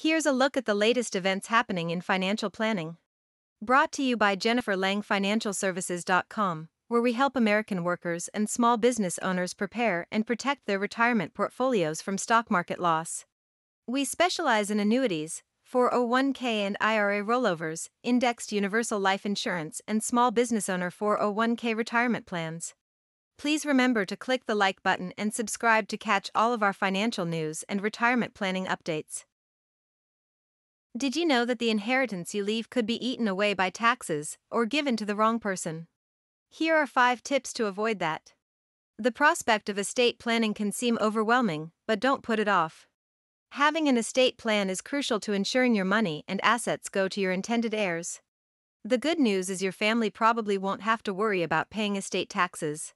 Here's a look at the latest events happening in financial planning. Brought to you by JenniferLangFinancialServices.com, where we help American workers and small business owners prepare and protect their retirement portfolios from stock market loss. We specialize in annuities, 401k and IRA rollovers, indexed universal life insurance, and small business owner 401k retirement plans. Please remember to click the like button and subscribe to catch all of our financial news and retirement planning updates. Did you know that the inheritance you leave could be eaten away by taxes or given to the wrong person? Here are 5 tips to avoid that. The prospect of estate planning can seem overwhelming, but don't put it off. Having an estate plan is crucial to ensuring your money and assets go to your intended heirs. The good news is your family probably won't have to worry about paying estate taxes.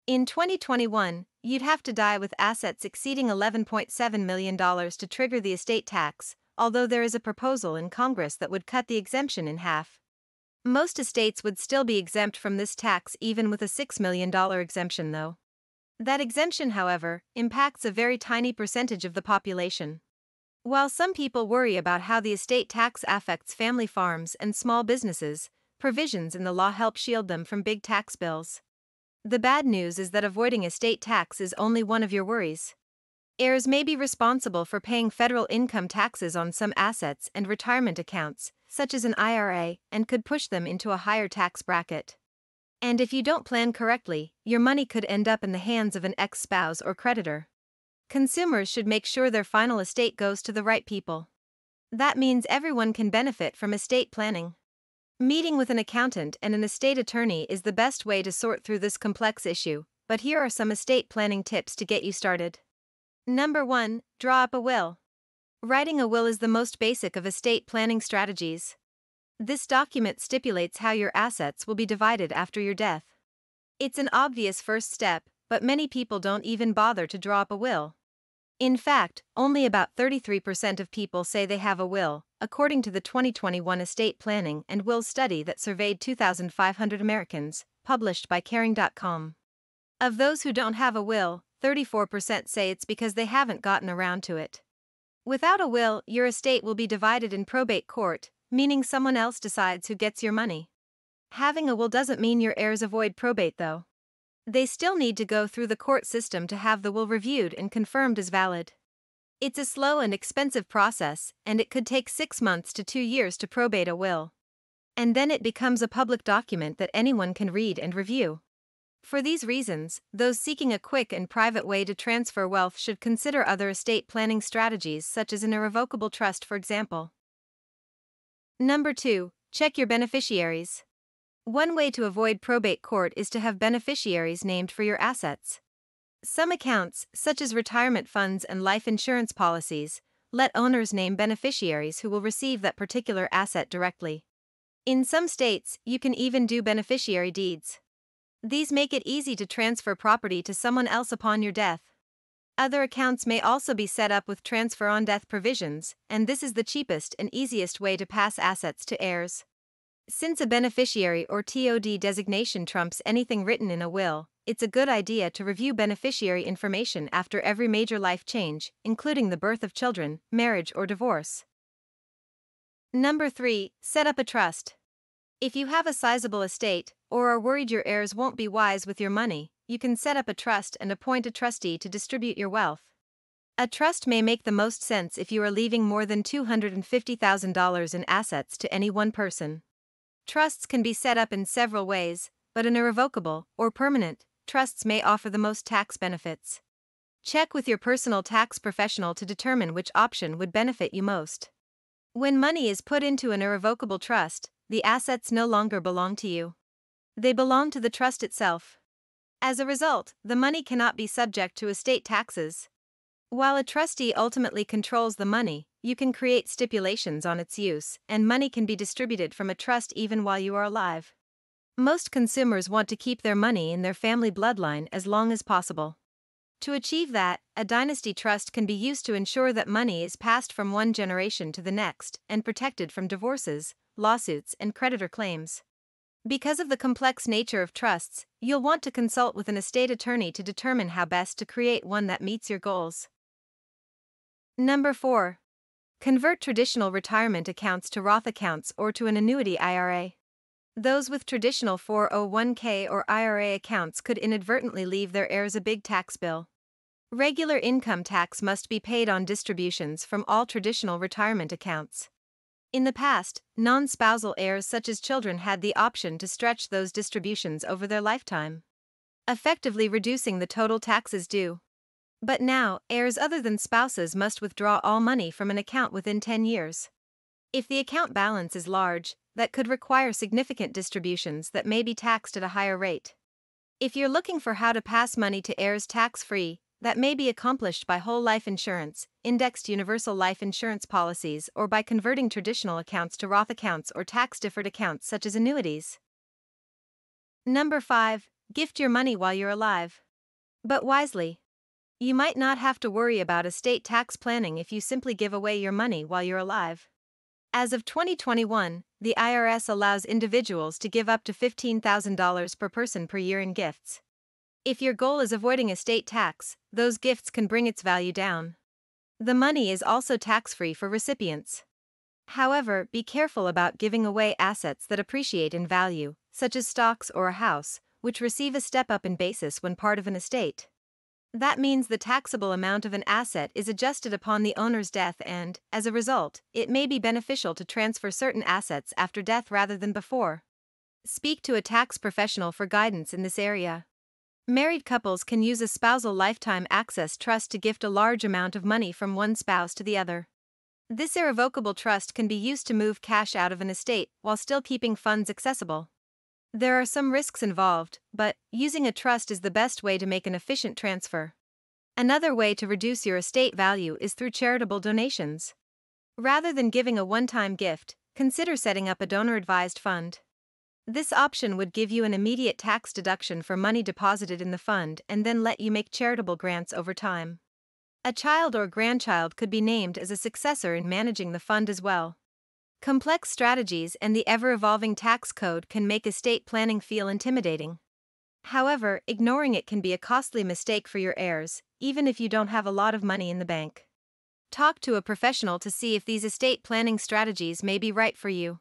In 2021, you'd have to die with assets exceeding $11.7 million to trigger the estate tax, although there is a proposal in Congress that would cut the exemption in half. Most estates would still be exempt from this tax even with a $6 million exemption, though. That exemption, however, impacts a very tiny percentage of the population. While some people worry about how the estate tax affects family farms and small businesses, provisions in the law help shield them from big tax bills. The bad news is that avoiding estate tax is only one of your worries. Heirs may be responsible for paying federal income taxes on some assets and retirement accounts, such as an IRA, and could push them into a higher tax bracket. And if you don't plan correctly, your money could end up in the hands of an ex-spouse or creditor. Consumers should make sure their final estate goes to the right people. That means everyone can benefit from estate planning. Meeting with an accountant and an estate attorney is the best way to sort through this complex issue, but here are some estate planning tips to get you started. Number 1. Draw up a will. Writing a will is the most basic of estate planning strategies. This document stipulates how your assets will be divided after your death. It's an obvious first step, but many people don't even bother to draw up a will. In fact, only about 33% of people say they have a will, according to the 2021 Estate Planning and Wills Study that surveyed 2,500 Americans, published by Caring.com. Of those who don't have a will, 34% say it's because they haven't gotten around to it. Without a will, your estate will be divided in probate court, meaning someone else decides who gets your money. Having a will doesn't mean your heirs avoid probate, though. They still need to go through the court system to have the will reviewed and confirmed as valid. It's a slow and expensive process, and it could take 6 months to 2 years to probate a will. And then it becomes a public document that anyone can read and review. For these reasons, those seeking a quick and private way to transfer wealth should consider other estate planning strategies such as an irrevocable trust, for example. Number 2. Check your beneficiaries. One way to avoid probate court is to have beneficiaries named for your assets. Some accounts, such as retirement funds and life insurance policies, let owners name beneficiaries who will receive that particular asset directly. In some states, you can even do beneficiary deeds. These make it easy to transfer property to someone else upon your death. Other accounts may also be set up with transfer on death provisions, and this is the cheapest and easiest way to pass assets to heirs. Since a beneficiary or TOD designation trumps anything written in a will, it's a good idea to review beneficiary information after every major life change, including the birth of children, marriage, or divorce. Number 3. Set up a trust. If you have a sizable estate, or are worried your heirs won't be wise with your money, you can set up a trust and appoint a trustee to distribute your wealth. A trust may make the most sense if you are leaving more than $250,000 in assets to any one person. Trusts can be set up in several ways, but an irrevocable, or permanent, trusts may offer the most tax benefits. Check with your personal tax professional to determine which option would benefit you most. When money is put into an irrevocable trust, the assets no longer belong to you. They belong to the trust itself. As a result, the money cannot be subject to estate taxes. While a trustee ultimately controls the money, you can create stipulations on its use, and money can be distributed from a trust even while you are alive. Most consumers want to keep their money in their family bloodline as long as possible. To achieve that, a dynasty trust can be used to ensure that money is passed from one generation to the next and protected from divorces, lawsuits, and creditor claims. Because of the complex nature of trusts, you'll want to consult with an estate attorney to determine how best to create one that meets your goals. Number 4. Convert traditional retirement accounts to Roth accounts or to an annuity IRA. Those with traditional 401k or IRA accounts could inadvertently leave their heirs a big tax bill. Regular income tax must be paid on distributions from all traditional retirement accounts. In the past, non-spousal heirs such as children had the option to stretch those distributions over their lifetime, effectively reducing the total taxes due. But now, heirs other than spouses must withdraw all money from an account within 10 years. If the account balance is large, that could require significant distributions that may be taxed at a higher rate. If you're looking for how to pass money to heirs tax-free, that may be accomplished by whole life insurance, indexed universal life insurance policies, or by converting traditional accounts to Roth accounts or tax-deferred accounts such as annuities. Number 5. Gift your money while you're alive. But wisely. You might not have to worry about estate tax planning if you simply give away your money while you're alive. As of 2021, the IRS allows individuals to give up to $15,000 per person per year in gifts. If your goal is avoiding estate tax, those gifts can bring its value down. The money is also tax-free for recipients. However, be careful about giving away assets that appreciate in value, such as stocks or a house, which receive a step-up in basis when part of an estate. That means the taxable amount of an asset is adjusted upon the owner's death and, as a result, it may be beneficial to transfer certain assets after death rather than before. Speak to a tax professional for guidance in this area. Married couples can use a spousal lifetime access trust to gift a large amount of money from one spouse to the other. This irrevocable trust can be used to move cash out of an estate while still keeping funds accessible. There are some risks involved, but using a trust is the best way to make an efficient transfer. Another way to reduce your estate value is through charitable donations. Rather than giving a one-time gift, consider setting up a donor-advised fund. This option would give you an immediate tax deduction for money deposited in the fund and then let you make charitable grants over time. A child or grandchild could be named as a successor in managing the fund as well. Complex strategies and the ever-evolving tax code can make estate planning feel intimidating. However, ignoring it can be a costly mistake for your heirs, even if you don't have a lot of money in the bank. Talk to a professional to see if these estate planning strategies may be right for you.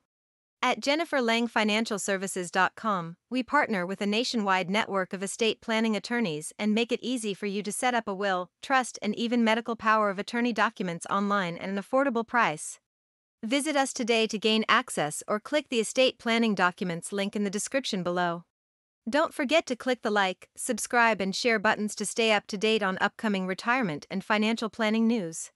At JenniferLangFinancialServices.com, we partner with a nationwide network of estate planning attorneys and make it easy for you to set up a will, trust, and even medical power of attorney documents online at an affordable price. Visit us today to gain access or click the estate planning documents link in the description below. Don't forget to click the like, subscribe, and share buttons to stay up to date on upcoming retirement and financial planning news.